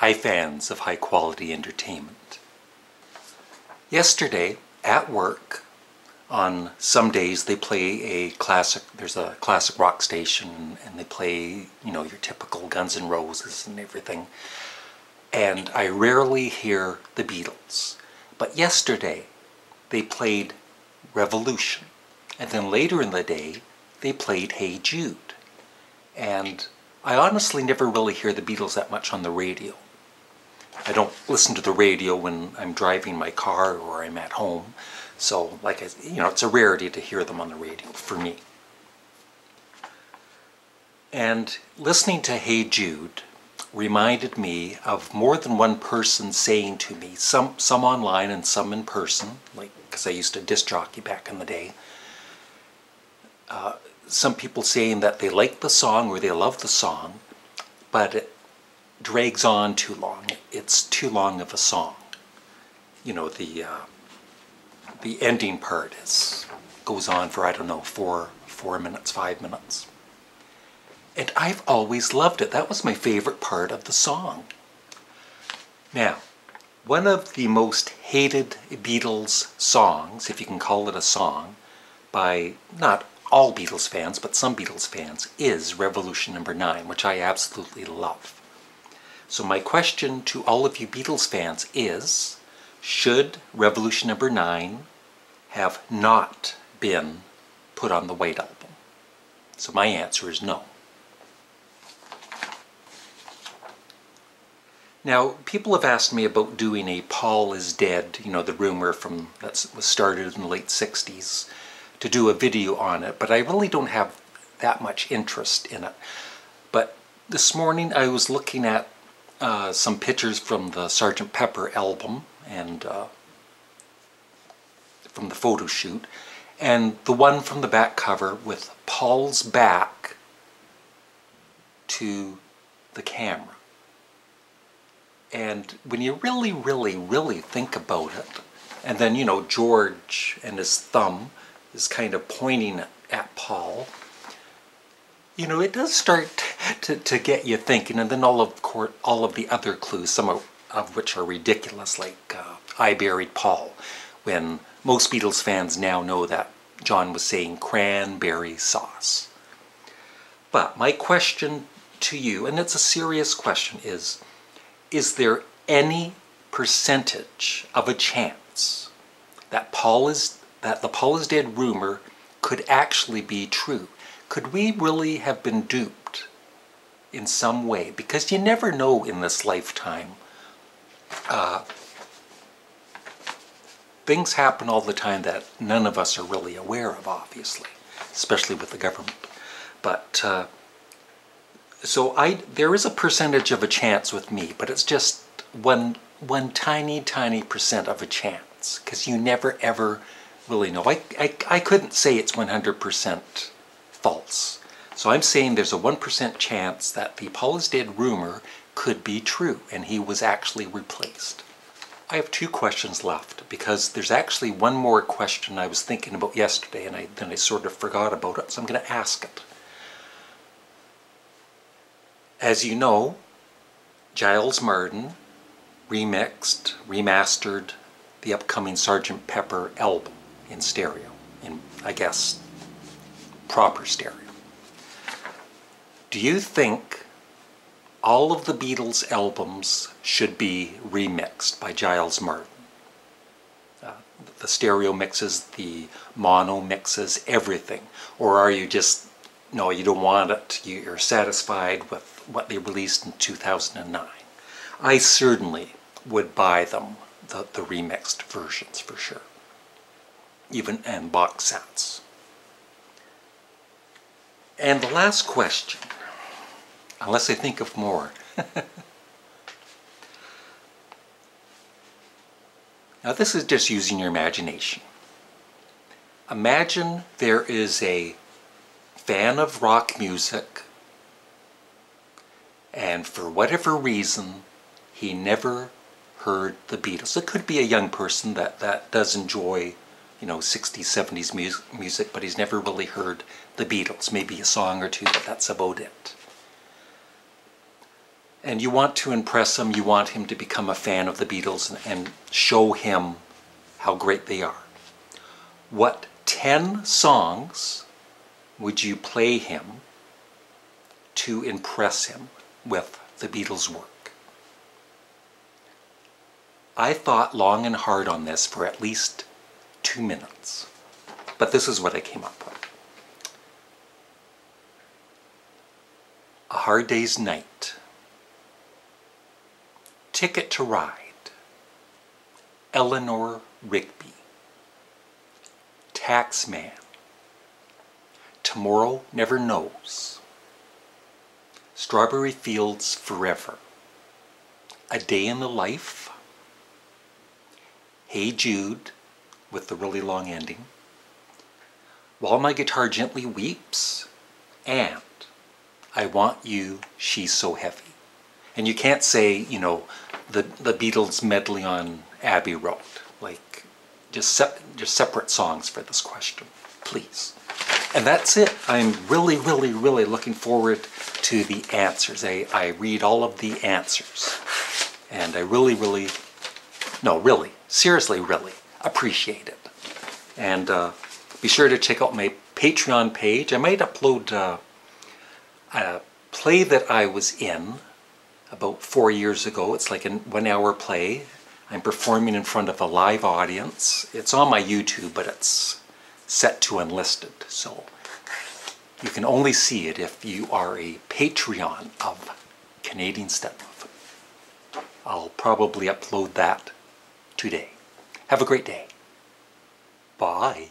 Hi fans of high quality entertainment. Yesterday at work, on some days they play a classic, there's a classic rock station and they play, your typical Guns N' Roses and everything. And I rarely hear the Beatles. But yesterday they played Revolution. And then later in the day they played Hey Jude. And I honestly never really hear the Beatles that much on the radio. I don't listen to the radio when I'm driving my car or I'm at home. So, it's a rarity to hear them on the radio for me. And listening to Hey Jude reminded me of more than one person saying to me, some online and some in person, because I used to disc jockey back in the day, some people saying that they like the song or they love the song, but it drags on too long. It's too long of a song. The ending part goes on for, 4 minutes, 5 minutes. And I've always loved it. That was my favorite part of the song. Now, one of the most hated Beatles songs, if you can call it a song, by not all Beatles fans, but some Beatles fans, is Revolution No. 9, which I absolutely love. So my question to all of you Beatles fans is, should Revolution No. 9 have not been put on the White Album? So my answer is no. Now, people have asked me about doing a Paul is Dead, the rumor that was started in the late 60s, to do a video on it, but I really don't have that much interest in it. But this morning I was looking at some pictures from the Sgt. Pepper album and from the photo shoot, and the one from the back cover with Paul's back to the camera. And when you really, really, really think about it, and then, George and his thumb is kind of pointing at Paul, it does start to get you thinking. And then all of the other clues, some of which are ridiculous, like I Buried Paul, when most Beatles fans now know that John was saying cranberry sauce. But my question to you, and it's a serious question, is there any percentage of a chance that the Paul is Dead rumor could actually be true? Could we really have been duped in some way? Because you never know in this lifetime. Things happen all the time that none of us are really aware of, obviously, especially with the government. But there is a percentage of a chance with me, but it's just one tiny, tiny percent of a chance, because you never ever really know. I couldn't say it's 100% false. So I'm saying there's a 1% chance that the Paul is Dead rumor could be true, and he was actually replaced. I have 2 questions left, because there's actually one more question I was thinking about yesterday, and then I sort of forgot about it, so I'm going to ask it. As you know, Giles Martin remastered the upcoming Sgt. Pepper album in stereo, in, I guess, proper stereo. Do you think all of the Beatles albums should be remixed by Giles Martin? The stereo mixes, the mono mixes, everything? Or are you just, no, you don't want it, you're satisfied with what they released in 2009? I certainly would buy them, the remixed versions, for sure. And box sets. And the last question, unless I think of more. Now this is just using your imagination. Imagine there is a fan of rock music, and for whatever reason he never heard the Beatles. It could be a young person that does enjoy 60s, 70s music, but he's never really heard the Beatles. Maybe a song or two, but that's about it. and you want to impress him, you want him to become a fan of the Beatles and show him how great they are. What 10 songs would you play him to impress him with the Beatles' work? I thought long and hard on this for at least 2 minutes, but this is what I came up with. A Hard Day's Night, Ticket to Ride, Eleanor Rigby, Taxman, Tomorrow Never Knows, Strawberry Fields Forever, A Day in the Life, Hey Jude with the really long ending, While My Guitar Gently Weeps, and I Want You, She's So Heavy. And you can't say, you know, the Beatles medley on Abbey Road. Like, just separate songs for this question, please. And that's it. I'm really, really, really looking forward to the answers. I read all of the answers. And I really, really, no, really, seriously, really appreciate it. And be sure to check out my Patreon page. I might upload a play that I was in about 4 years ago. It's like a 1-hour play. I'm performing in front of a live audience. It's on my YouTube, but it's set to unlisted. So you can only see it if you are a Patreon of Canadian Studmuffin. I'll probably upload that today. Have a great day. Bye.